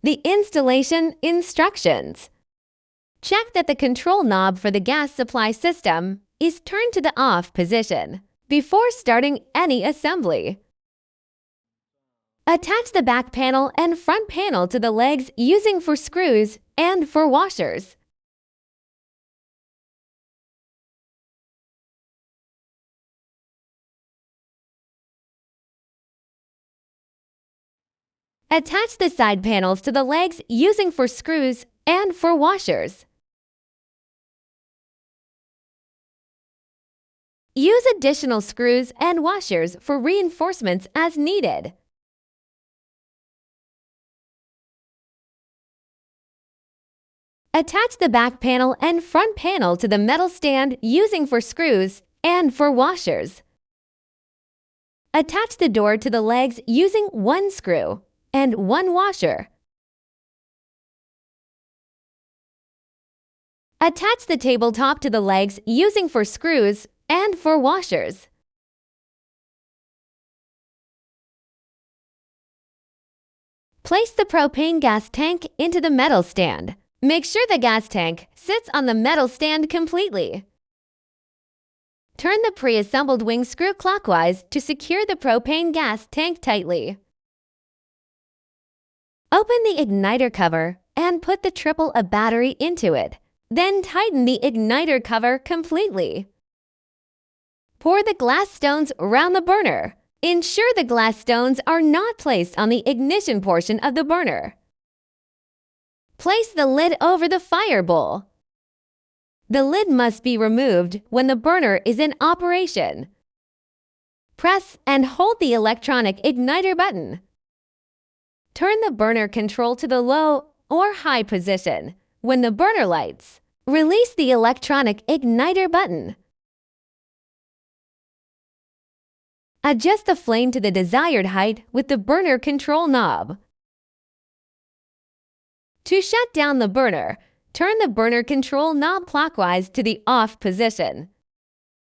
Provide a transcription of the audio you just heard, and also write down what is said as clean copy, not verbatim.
The installation instructions. Check that the control knob for the gas supply system is turned to the off position before starting any assembly. Attach the back panel and front panel to the legs using for screws and for washers. Attach the side panels to the legs using for screws and for washers. Use additional screws and washers for reinforcements as needed. Attach the back panel and front panel to the metal stand using for screws and for washers. Attach the door to the legs using one screw and one washer. Attach the tabletop to the legs using for screws and for washers. Place the propane gas tank into the metal stand. Make sure the gas tank sits on the metal stand completely. Turn the pre-assembled wing screw clockwise to secure the propane gas tank tightly. Open the igniter cover and put the AAA battery into it. Then tighten the igniter cover completely. Pour the glass stones around the burner. Ensure the glass stones are not placed on the ignition portion of the burner. Place the lid over the fire bowl. The lid must be removed when the burner is in operation. Press and hold the electronic igniter button. Turn the burner control to the low or high position. When the burner lights, release the electronic igniter button. Adjust the flame to the desired height with the burner control knob. To shut down the burner, turn the burner control knob clockwise to the off position.